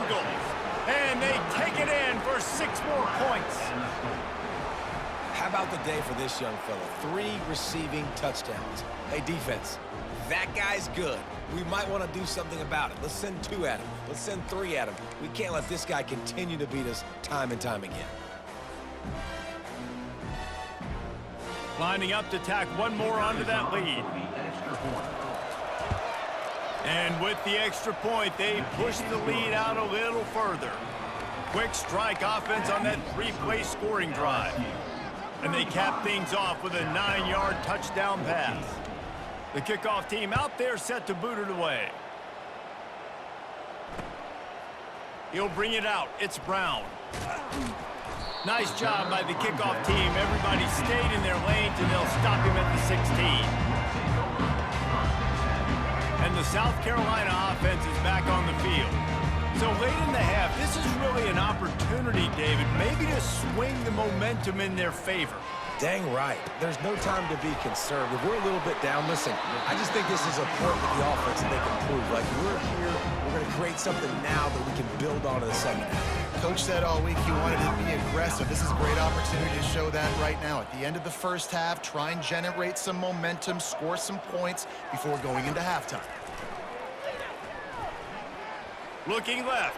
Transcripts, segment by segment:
goes. And they take it in for 6 more points. How about the day for this young fella? 3 receiving touchdowns. Hey, defense, that guy's good. We might want to do something about it. Let's send 2 at him. Let's send 3 at him. We can't let this guy continue to beat us time and time again. Lining up to tack one more onto that lead. And with the extra point, they push the lead out a little further. Quick strike offense on that 3-play scoring drive. And they cap things off with a 9-yard touchdown pass. The kickoff team out there set to boot it away. He'll bring it out. It's Brown. Nice job by the kickoff team. Everybody stayed in their lanes, and they'll stop him at the 16. And the South Carolina offense is back on the field. So late in the half, this is really an opportunity, David, maybe to swing the momentum in their favor. Dang right. There's no time to be concerned. If we're a little bit down, listen, I just think this is a point with the offense that they can prove. Like, we're here, we're going to create something now that we can build on in the second half. Coach said all week he wanted to be aggressive. This is a great opportunity to show that right now. At the end of the first half, try and generate some momentum, score some points before going into halftime. Looking left.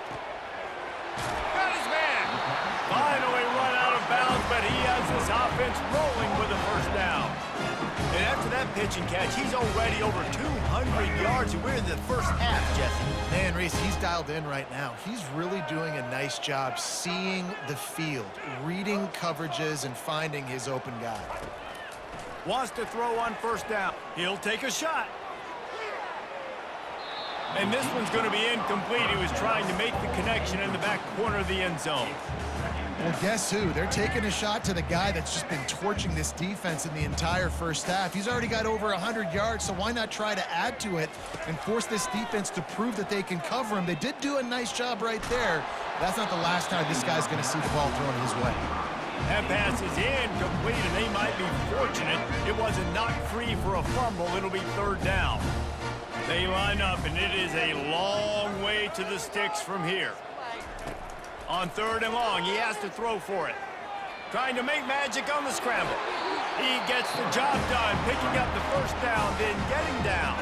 Got his man. Finally run out of bounds, but he has this offense rolling with a first down. And after that pitch and catch, he's already over 200 yards, and we're in the first half, Jesse. Man, Reese, he's dialed in right now. He's really doing a nice job seeing the field, reading coverages, and finding his open guy. Wants to throw on first down. He'll take a shot. And this one's going to be incomplete. He was trying to make the connection in the back corner of the end zone. Well, guess who? They're taking a shot to the guy that's just been torching this defense in the entire first half. He's already got over 100 yards, so why not try to add to it and force this defense to prove that they can cover him? They did do a nice job right there. That's not the last time this guy's going to see the ball thrown his way. That pass is incomplete, and they might be fortunate it wasn't knocked free for a fumble. It'll be third down. They line up, and it is a long way to the sticks from here. On third and long, he has to throw for it. Trying to make magic on the scramble. He gets the job done, picking up the first down, then getting down.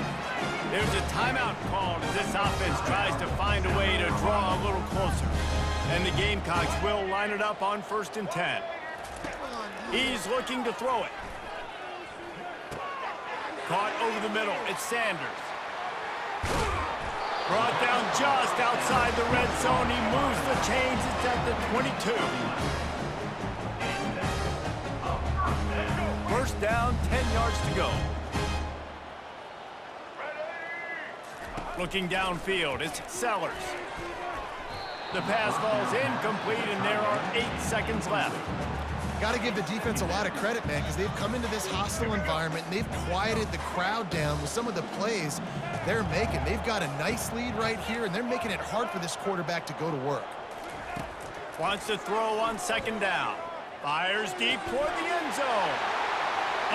There's a timeout called as this offense tries to find a way to draw a little closer. And the Gamecocks will line it up on 1st and 10. He's looking to throw it. Caught over the middle. It's Sanders. Brought down just outside the red zone. He moves the chains. It's at the 22. First down, 10 yards to go. Looking downfield, it's Sellers. The pass falls incomplete, and there are 8 seconds left. Got to give the defense a lot of credit, man, because they've come into this hostile environment, and they've quieted the crowd down with some of the plays they're making. They've got a nice lead right here, and they're making it hard for this quarterback to go to work. Wants to throw on 2nd down. Fires deep toward the end zone.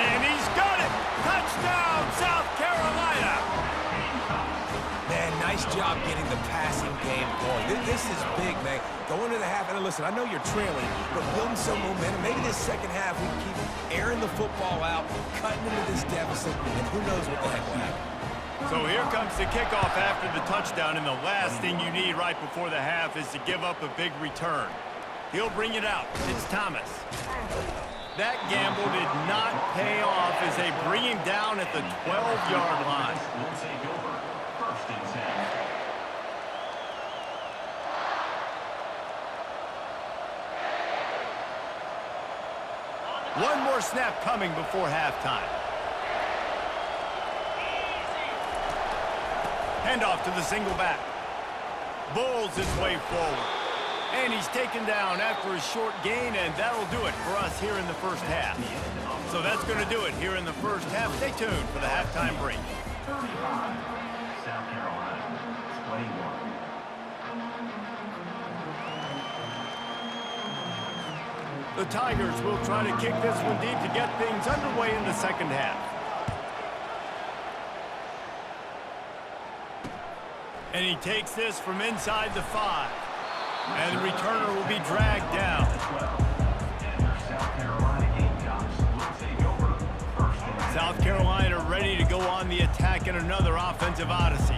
And he's got it! Touchdown, South Carolina! Man, nice job getting the passing game going. This is big, man. Going into the half, and listen, I know you're trailing, but building some momentum. Maybe this second half we keep airing the football out, cutting into this deficit, and who knows what the heck will happen. So here comes the kickoff after the touchdown, and the last thing you need right before the half is to give up a big return. He'll bring it out. It's Thomas. That gamble did not pay off as they bring him down at the 12-yard line. One more snap coming before halftime. Handoff to the single back. Bulls his way forward. And he's taken down after a short gain, and that'll do it for us here in the first half. So that's going to do it here in the first half. Stay tuned for the halftime break. 35, South Carolina, 21. The Tigers will try to kick this one deep to get things underway in the second half. And he takes this from inside the 5. And the returner will be dragged down. South Carolina ready to go on the attack in another offensive odyssey.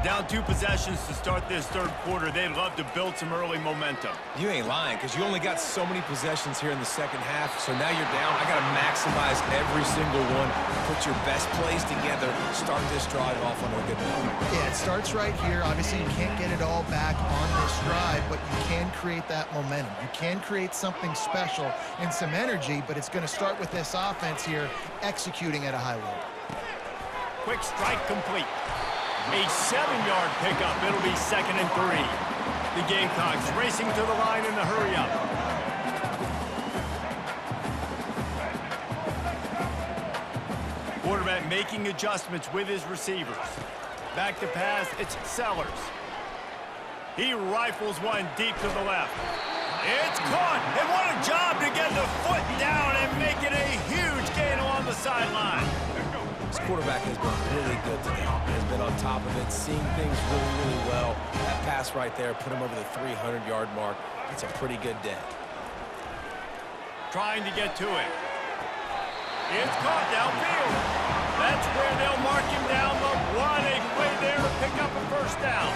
Down 2 possessions to start this third quarter. They'd love to build some early momentum. You ain't lying, because you only got so many possessions here in the second half, so now you're down. I got to maximize every single one. Put your best plays together. Start this drive off on a good note. Yeah, it starts right here. Obviously, you can't get it all back on this drive, but you can create that momentum. You can create something special and some energy, but it's going to start with this offense here executing at a high level. Quick strike complete. A 7-yard pickup. It'll be 2nd and 3. The Gamecocks racing to the line in the hurry-up. Quarterback making adjustments with his receivers. Back to pass, it's Sellers. He rifles one deep to the left. It's caught, and what a job to get the foot down and make it a huge gain along the sideline. This quarterback has been really good today. Has been on top of it, seeing things really, really well. That pass right there put him over the 300-yard mark. It's a pretty good day. Trying to get to it. It's caught downfield. That's where they'll mark him down. But what a play there to pick up a first down.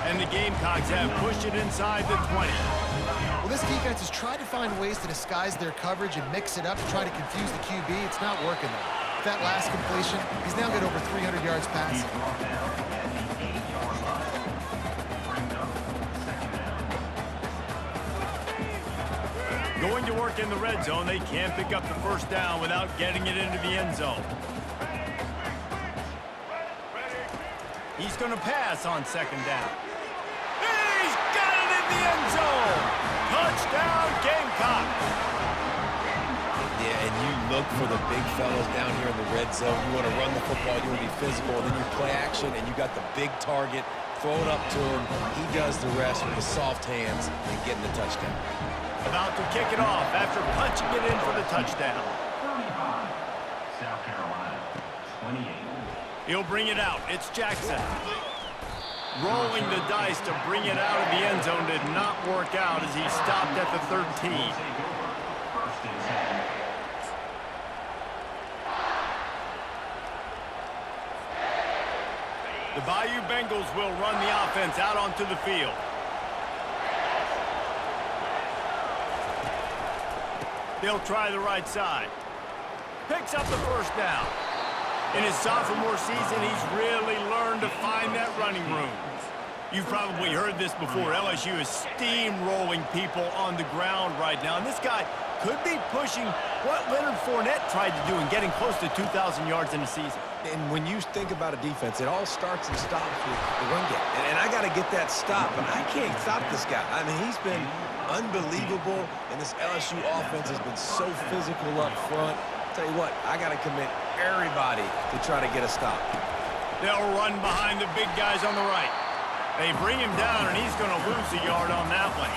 And the Gamecocks have pushed it inside the 20. Well, this defense has tried to find ways to disguise their coverage and mix it up to try to confuse the QB. It's not working, though. That last completion, he's now got over 300 yards passing. Going to work in the red zone. They can't pick up the first down without getting it into the end zone. He's going to pass on 2nd down. He's got it in the end zone. Touchdown, Gamecocks. Yeah, and you look for the big fellas down here in the red zone. You want to run the football, you want to be physical, and then you play action, and you got the big target. Throw it up to him. He does the rest with the soft hands and getting the touchdown. About to kick it off after punching it in for the touchdown. 35, South Carolina, 28. He'll bring it out. It's Jackson. Rolling the dice to bring it out of the end zone did not work out as he stopped at the 13. First and 10. The Bayou Bengals will run the offense out onto the field. They'll try the right side. Picks up the first down. In his sophomore season, he's really learned to find that running room. You've probably heard this before. LSU is steamrolling people on the ground right now. And this guy could be pushing what Leonard Fournette tried to do and getting close to 2,000 yards in a season. And when you think about a defense, it all starts and stops with the run game. And I got to get that stop, but I can't stop this guy. I mean, he's been unbelievable, and this LSU offense has been so physical up front. Tell you what, I got to commit everybody to try to get a stop. They'll run behind the big guys on the right. They bring him down, and he's going to lose a yard on that one.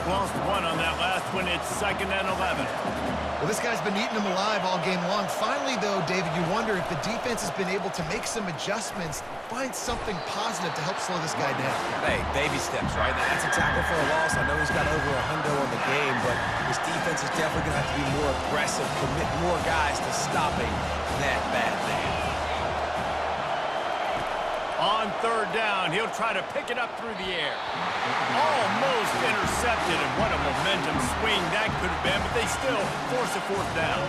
Lost one on that last one. It's 2nd and 11. Well, this guy's been eating them alive all game long. Finally, though, David, you wonder if the defense has been able to make some adjustments, find something positive to help slow this guy down. Hey, baby steps, right? That's a tackle for a loss. I know he's got over $100 on the game, but this defense is definitely going to have to be more aggressive, commit more guys to stopping that bad man. On 3rd down, he'll try to pick it up through the air. Almost intercepted, and what a momentum swing that could have been, but they still force a 4th down.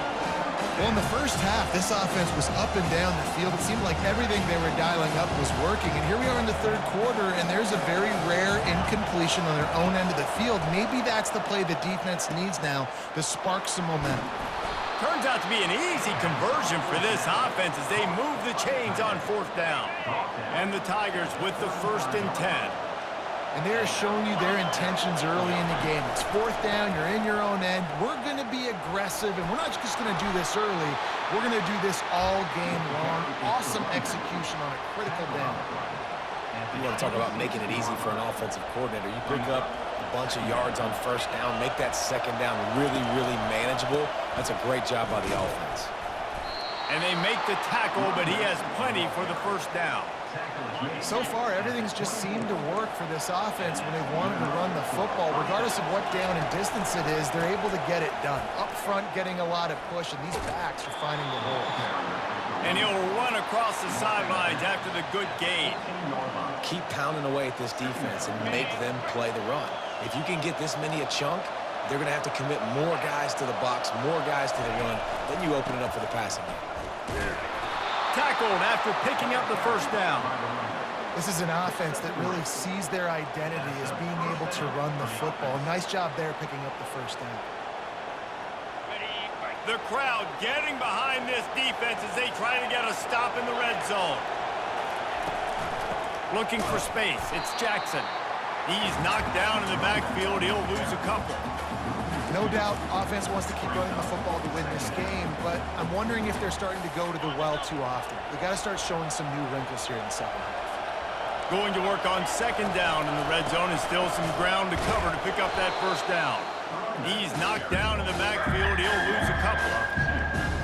Well, in the first half, this offense was up and down the field. It seemed like everything they were dialing up was working. And here we are in the 3rd quarter, and there's a very rare incompletion on their own end of the field. Maybe that's the play the defense needs now to spark some momentum. Turns out to be an easy conversion for this offense as they move the chains on 4th down. And the Tigers with the 1st and 10. And they're showing you their intentions early in the game. It's 4th down, you're in your own end. We're going to be aggressive, and we're not just going to do this early. We're going to do this all game long. Awesome execution on a critical down. You want to talk about making it easy for an offensive coordinator. You pick up a bunch of yards on 1st down, make that 2nd down really, really manageable. That's a great job by the offense. And they make the tackle, but he has plenty for the 1st down. So far, everything's just seemed to work for this offense when they wanted to run the football. Regardless of what down and distance it is, they're able to get it done. Up front, getting a lot of push, and these backs are finding the holes. And he'll run across the sidelines after the good gain. Keep pounding away at this defense and make them play the run. If you can get this many a chunk, they're going to have to commit more guys to the box, more guys to the run. Then you open it up for the passing game. Tackled after picking up the first down. This is an offense that really sees their identity as being able to run the football. Nice job there picking up the first down. The crowd getting behind this defense as they try to get a stop in the red zone. Looking for space. It's Jackson. He's knocked down in the backfield. He'll lose a couple. No doubt, offense wants to keep running the football to win this game, but I'm wondering if they're starting to go to the well too often. They got to start showing some new wrinkles here in the second half. Going to work on second down in the red zone and still some ground to cover to pick up that first down. He's knocked down in the backfield. He'll lose a couple.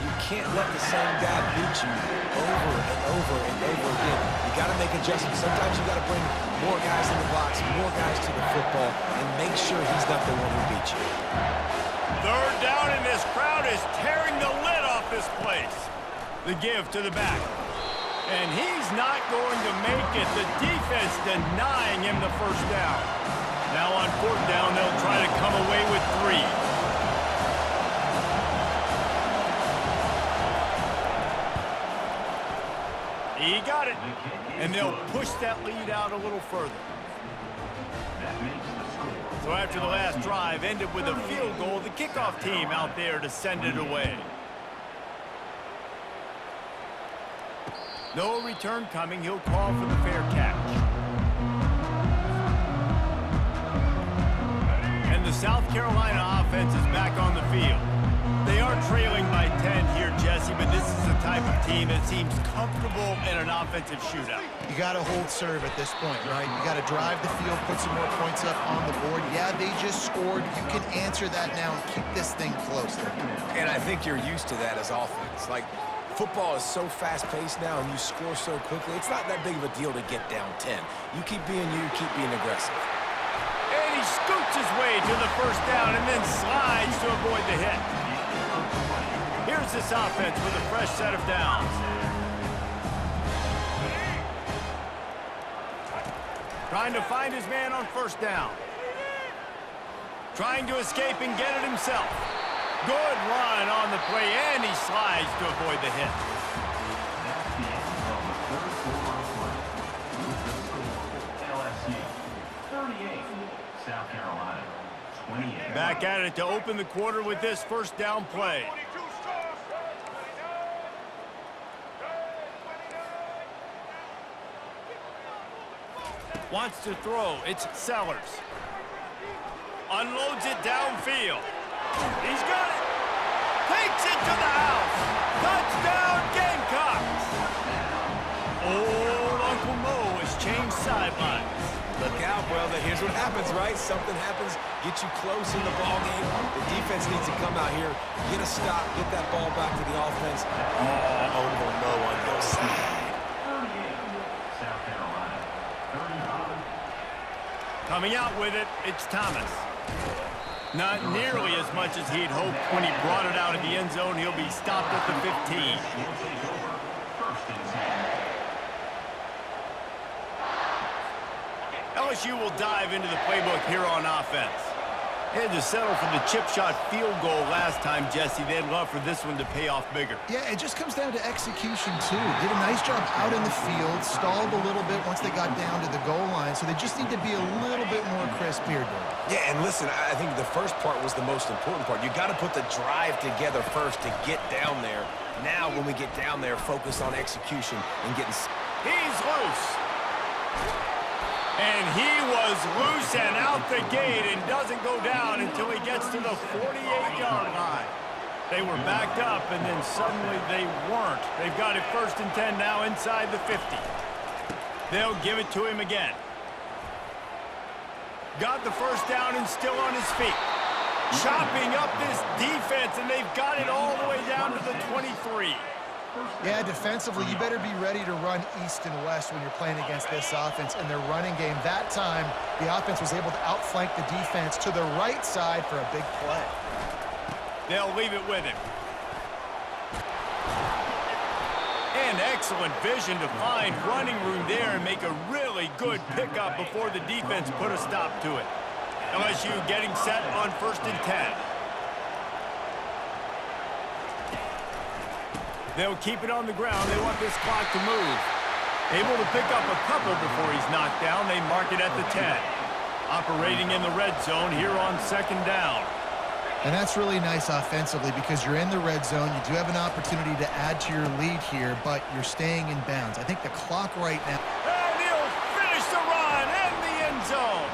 You can't let the same guy beat you over and over and over again. You got to make adjustments. Sometimes you got to bring more guys in the box, more guys to the football, and make sure he's not the one who beat you. Third down, and this crowd is tearing the lid off this place. The give to the back. And he's not going to make it. The defense denying him the first down. Now on fourth down, they'll try to come away with 3. He got it. And they'll push that lead out a little further. So after the last drive ended with a field goal, the kickoff team out there to send it away. No return coming. He'll call for the fair catch. And the South Carolina offense is back on the field. They are trailing by 10 here, Jesse, but this is the type of team that seems comfortable in an offensive shootout. You got to hold serve at this point, right? You got to drive the field, put some more points up on the board. Yeah, they just scored. You can answer that now and keep this thing close. And I think you're used to that as offense. Like, football is so fast-paced now and you score so quickly, it's not that big of a deal to get down 10. You keep being you, keep being aggressive. And he scoots his way to the first down and then slides to avoid the hit. Here's this offense with a fresh set of downs. Trying to find his man on first down. Trying to escape and get it himself. Good run on the play, and he slides to avoid the hit. That's the end of the third quarter of play. LSU 38, South Carolina 28. Back at it to open the quarter with this first down play. Wants to throw. It's Sellers. Unloads it downfield. He's got it. Takes it to the house. Touchdown, Gamecocks. Old Uncle Mo has changed sidelines. Look out, brother. Here's what happens, right? Something happens, get you close in the ball game. The defense needs to come out here, get a stop, get that ball back to the offense. Oh, Uncle Mo on your side. 38, South Carolina 35. Coming out with it, it's Thomas. Not nearly as much as he'd hoped when he brought it out of the end zone. He'll be stopped at the 15. First and 10. LSU will dive into the playbook here on offense. They had to settle for the chip shot field goal last time, Jesse. They'd love for this one to pay off bigger. Yeah, it just comes down to execution, too. Did a nice job out in the field, stalled a little bit once they got down to the goal line, so they just need to be a little bit more crisp here, Dave. Yeah, and listen, I think the first part was the most important part. You got to put the drive together first to get down there. Now, when we get down there, focus on execution and getting... He's loose. And he was loose and out the gate and doesn't go down until he gets to the 48-yard line. They were backed up, and then suddenly they weren't. They've got it first and 10 now inside the 50. They'll give it to him again. Got the first down and still on his feet. Chopping up this defense, and they've got it all the way down to the 23. Yeah, defensively, you better be ready to run east and west when you're playing against this offense and their running game. That time, the offense was able to outflank the defense to the right side for a big play. They'll leave it with him. And excellent vision to find running room there and make a really good pickup before the defense put a stop to it. LSU getting set on 1st and 10. They'll keep it on the ground. They want this clock to move. Able to pick up a couple before he's knocked down. They mark it at the 10. Operating in the red zone here on 2nd down. And that's really nice offensively because you're in the red zone. You do have an opportunity to add to your lead here, but you're staying in bounds. I think the clock right now... And he'll finish the run in the end zone.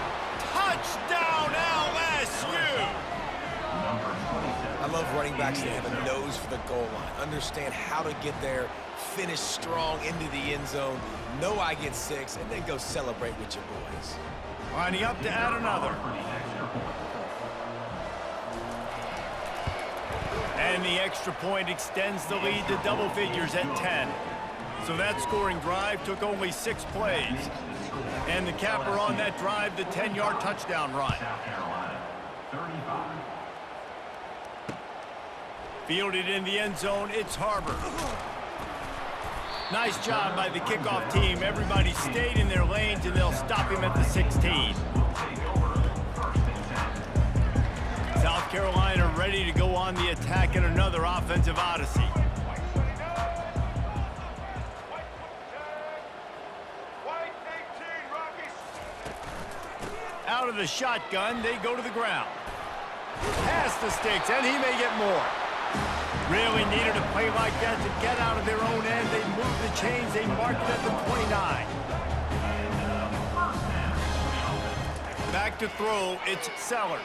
Touchdown, LSU! I love running backs that have a nose for the goal line. Understand how to get there, finish strong into the end zone, know I get 6, and then go celebrate with your boys. Lining up to add another. And the extra point extends the lead to double figures at 10. So that scoring drive took only 6 plays. And the capper on that drive, the 10-yard touchdown run. Fielded in the end zone, it's Harbor. Nice job by the kickoff team. Everybody stayed in their lanes, and they'll stop him at the 16. South Carolina ready to go on the attack in another offensive odyssey. Out of the shotgun, they go to the ground. Past the sticks, and he may get more. Really needed a play like that to get out of their own end. They move the chains. They mark it at the 29. Back to throw, it's Sellers.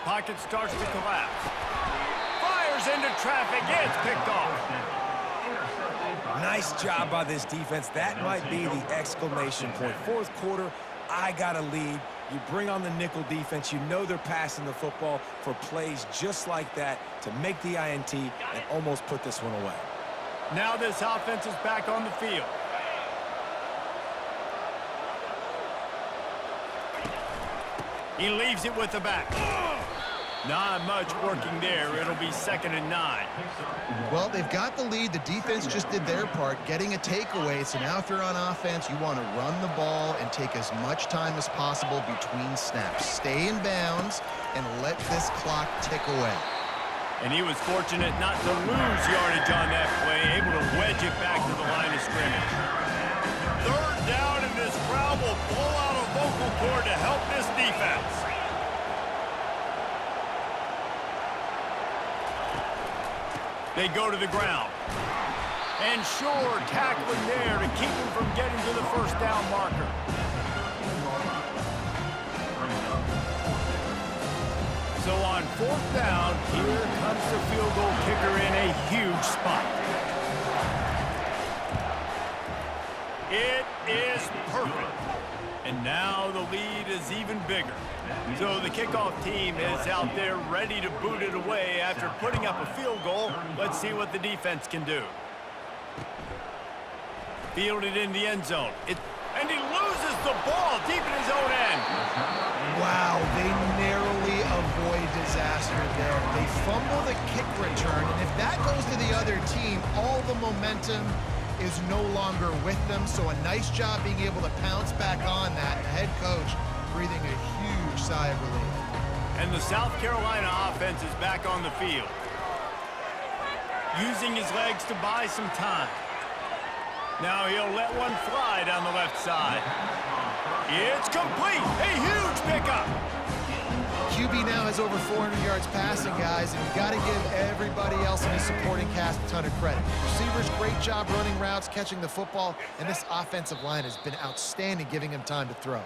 Pocket starts to collapse. Fires into traffic. It's picked off. Nice job by this defense. That might be the exclamation point. 4th quarter, I got a lead. You bring on the nickel defense. You know they're passing the football for plays just like that to make the INT and almost put this one away. Now this offense is back on the field. He leaves it with the back. Not much working there. It'll be 2nd and 9. Well, they've got the lead. The defense just did their part, getting a takeaway. So now if you're on offense, you want to run the ball and take as much time as possible between snaps. Stay in bounds and let this clock tick away. And he was fortunate not to lose yardage on that play, able to wedge it back to the line of scrimmage. 3rd down, and this crowd will blow out a vocal cord to help this defense. They go to the ground. And sure, tackling there to keep him from getting to the 1st down marker. So on 4th down, here comes the field goal kicker in a huge spot. It is perfect. And now the lead is even bigger. So the kickoff team is out there ready to boot it away after putting up a field goal. Let's see what the defense can do. Fielded in the end zone. And he loses the ball deep in his own end. Wow, they narrowly avoid disaster there. They fumble the kick return, and if that goes to the other team, all the momentum is no longer with them. So a nice job being able to pounce back on that. The head coach breathing a huge sigh of relief. And the South Carolina offense is back on the field. Using his legs to buy some time. Now he'll let one fly down the left side. It's complete. A huge pickup. QB now has over 400 yards passing, guys, and you got to give everybody else in his supporting cast a ton of credit. Receivers, great job running routes, catching the football, and this offensive line has been outstanding, giving him time to throw.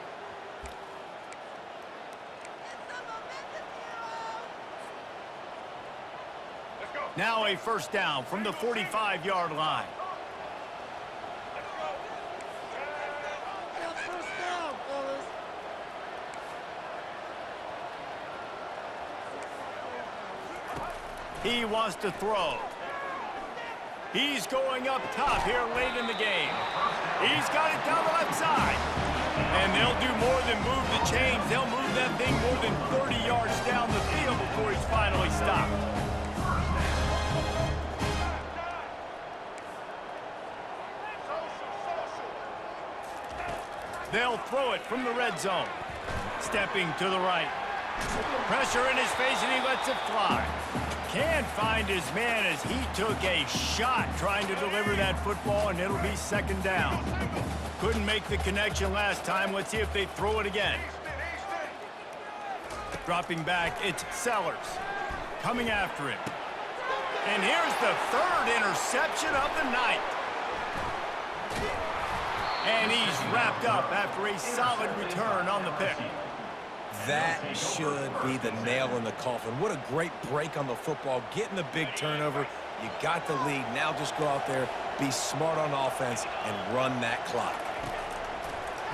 Now a 1st down from the 45-yard line. He wants to throw. He's going up top here late in the game. He's got it down the left side. And they'll do more than move the chains. They'll move that thing more than 30 yards down the field before he's finally stopped. They'll throw it from the red zone. Stepping to the right. Pressure in his face, and he lets it fly. Can't find his man as he took a shot trying to deliver that football, and it'll be second down. Couldn't make the connection last time. Let's see if they throw it again. Dropping back, it's Sellers. Coming after him. And here's the third interception of the night. And he's wrapped up after a solid return on the pick. That should be the nail in the coffin. What a great break on the football. Getting the big turnover. You got the lead. Now just go out there, be smart on offense, and run that clock.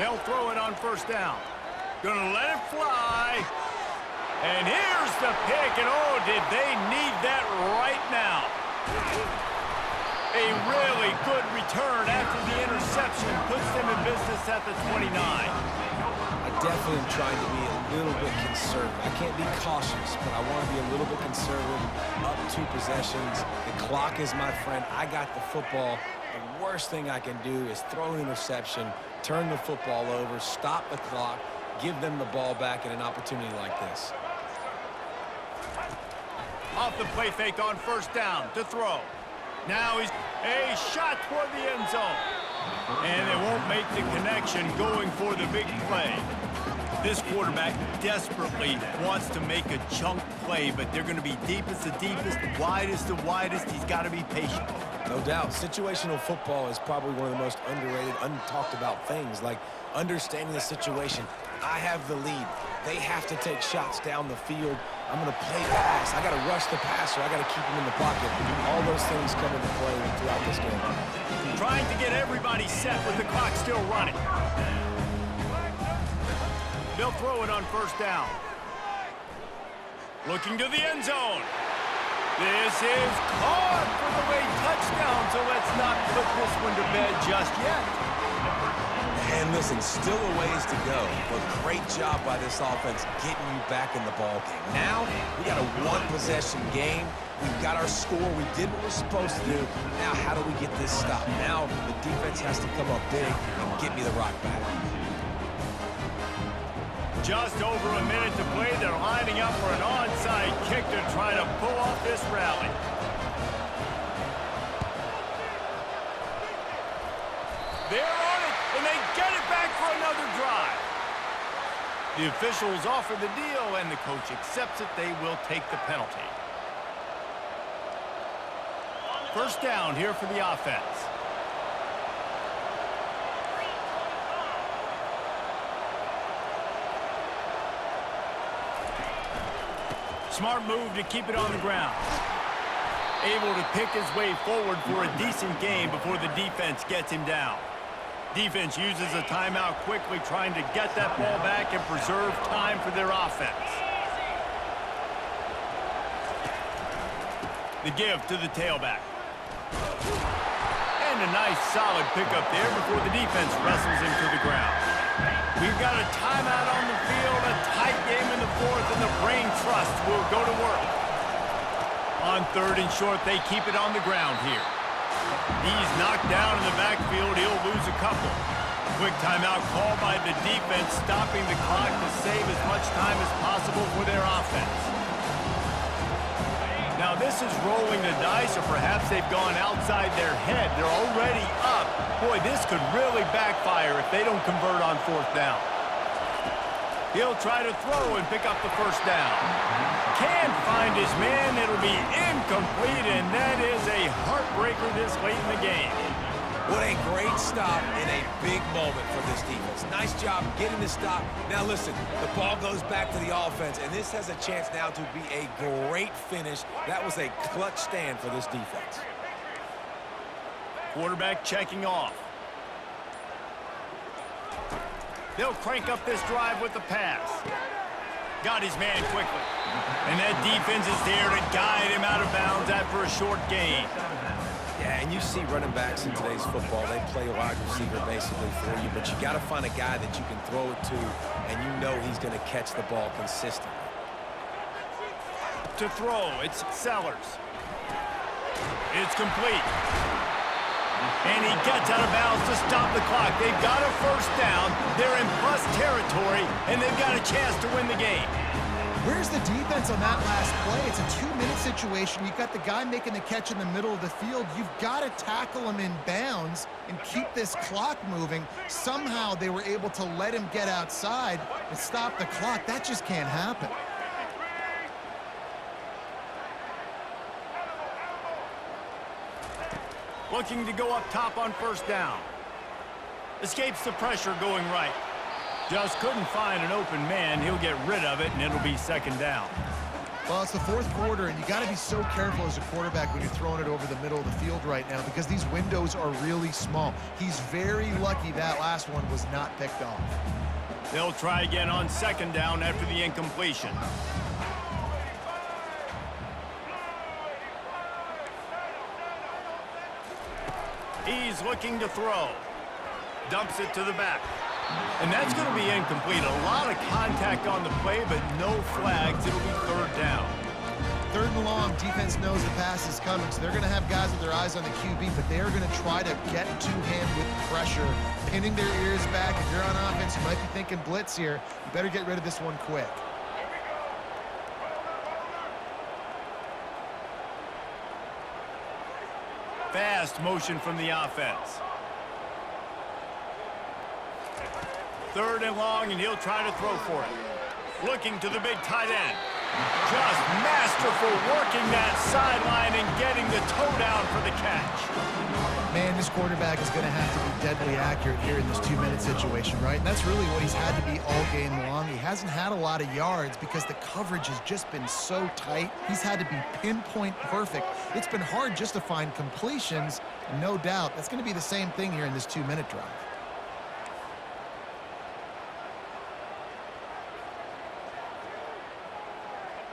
They'll throw it on first down. Gonna let it fly. And here's the pick. And oh, did they need that right now. A really good return after the interception puts them in business at the 29. I definitely am trying to be a little bit conservative. I can't be cautious, but I want to be a little bit conservative. Up 2 possessions. The clock is my friend. I got the football. The worst thing I can do is throw an interception, turn the football over, stop the clock, give them the ball back in an opportunity like this. Off the play fake on first down to throw. Now he's a shot toward the end zone. And they won't make the connection going for the big play. This quarterback desperately wants to make a chunk play, but they're going to be deepest the deepest, widest the widest. He's got to be patient. No doubt. Situational football is probably one of the most underrated, untalked about things, like understanding the situation. I have the lead. They have to take shots down the field. I'm going to play pass. I got to rush the passer. I got to keep him in the pocket. All those things come into play throughout this game. Trying to get everybody set with the clock still running. They'll throw it on first down. Looking to the end zone. This is caught for the late touchdown, so let's not put this one to bed just yet. And listen, still a ways to go, but great job by this offense getting you back in the ball game. Now, we got a 1-possession game. We've got our score. We did what we're supposed to do. Now, how do we get this stopped? Now, the defense has to come up big and get me the rock back. Just over a minute to play. They're lining up for an onside kick to try to pull off this rally. They're on it, and they get it back for another drive. The officials offer the deal, and the coach accepts it. They will take the penalty. First down here for the offense. Smart move to keep it on the ground. Able to pick his way forward for a decent game before the defense gets him down. Defense uses a timeout quickly, trying to get that ball back and preserve time for their offense. The give to the tailback. And a nice solid pickup there before the defense wrestles him to the ground. We've got a timeout on the field, a tight game in the fourth, and the Brain Trust will go to work. On third and short, they keep it on the ground here. He's knocked down in the backfield. He'll lose a couple. Quick timeout call by the defense, stopping the clock to save as much time as possible for their offense. Now this is rolling the dice, or perhaps they've gone outside their head. They're already up. Boy, this could really backfire if they don't convert on fourth down. He'll try to throw and pick up the first down. Can't find his man. It'll be incomplete, and that is a heartbreaker this late in the game. What a great stop in a big moment for this defense. Nice job getting the stop. Now listen, the ball goes back to the offense, and this has a chance now to be a great finish. That was a clutch stand for this defense. Quarterback checking off. They'll crank up this drive with the pass. Got his man quickly. And that defense is there to guide him out of bounds after a short gain. Yeah, and you see running backs in today's football, they play wide receiver basically for you, but you got to find a guy that you can throw it to, and you know he's going to catch the ball consistently. To throw, it's Sellers. It's complete. And he gets out of bounds to stop the clock. They've got a first down. They're in plus territory, and they've got a chance to win the game. Where's the defense on that last play? It's a 2-minute situation. You've got the guy making the catch in the middle of the field. You've got to tackle him in bounds and keep this clock moving. Somehow they were able to let him get outside and stop the clock. That just can't happen. Looking to go up top on first down. Escapes the pressure going right. Just couldn't find an open man. He'll get rid of it, and it'll be second down. Well, it's the fourth quarter, and you got to be so careful as a quarterback when you're throwing it over the middle of the field right now because these windows are really small. He's very lucky that last one was not picked off. They'll try again on second down after the incompletion. He's looking to throw. Dumps it to the back. And that's going to be incomplete. A lot of contact on the play, but no flags. It'll be third down. Third and long, defense knows the pass is coming, so they're going to have guys with their eyes on the QB, but they are going to try to get to him with pressure, pinning their ears back. If you're on offense, you might be thinking blitz here. You better get rid of this one quick. Fast motion from the offense. Third and long, and he'll try to throw for it. Looking to the big tight end. Just masterful working that sideline and getting the toe down for the catch. Man, this quarterback is going to have to be deadly accurate here in this 2-minute situation, right? And that's really what he's had to be all game long. He hasn't had a lot of yards because the coverage has just been so tight. He's had to be pinpoint perfect. It's been hard just to find completions, and no doubt that's going to be the same thing here in this 2-minute drive.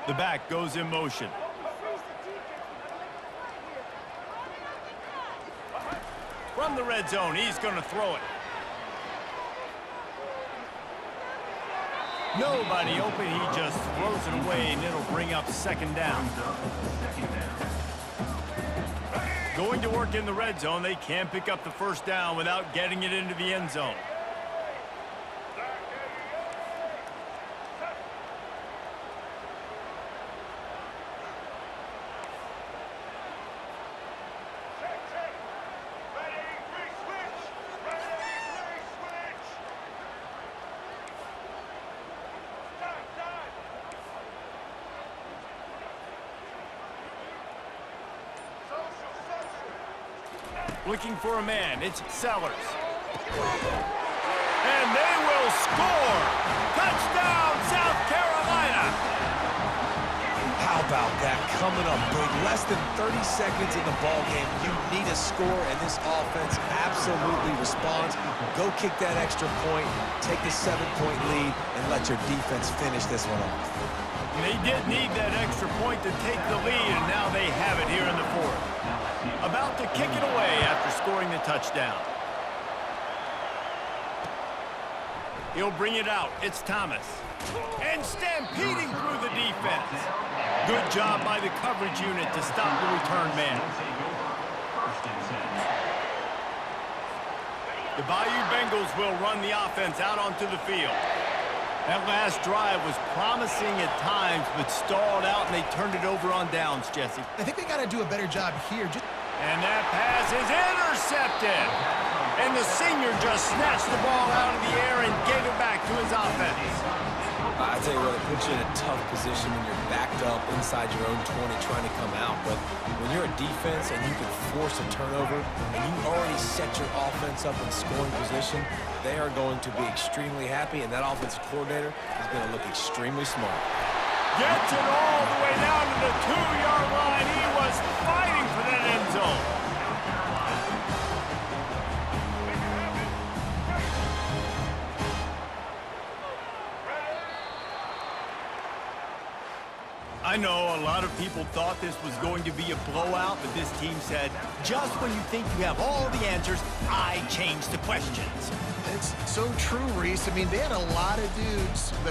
The back goes in motion. From the red zone, he's going to throw it. Nobody open. He just throws it away, and it'll bring up second down. Going to work in the red zone. They can't pick up the first down without getting it into the end zone. Looking for a man, it's Sellers. And they will score! Touchdown, South Carolina! How about that? Coming up big. Less than 30 seconds in the ball game. You need a score, and this offense absolutely responds. Go kick that extra point, take the 7-point lead, and let your defense finish this one off. And they did need that extra point to take the lead, and now they have it here in the fourth. About to kick it away after scoring the touchdown. He'll bring it out. It's Thomas. And stampeding through the defense. Good job by the coverage unit to stop the return man. The Bayou Bengals will run the offense out onto the field. That last drive was promising at times, but stalled out, and they turned it over on downs, Jesse. I think they got to do a better job here. And that pass is intercepted. And the senior just snatched the ball out of the air and gave it back to his offense. I tell you what, it puts you in a tough position when you're backed up inside your own 20 trying to come out. But when you're a defense and you can force a turnover and you already set your offense up in scoring position, they are going to be extremely happy, and that offensive coordinator is going to look extremely smart. Gets it all the way down to the 2-yard line. He was fighting for that end zone. I know a lot of people thought this was going to be a blowout, but this team said, just when you think you have all the answers, I change the questions. It's so true, Reese. I mean, they had a lot of dudes that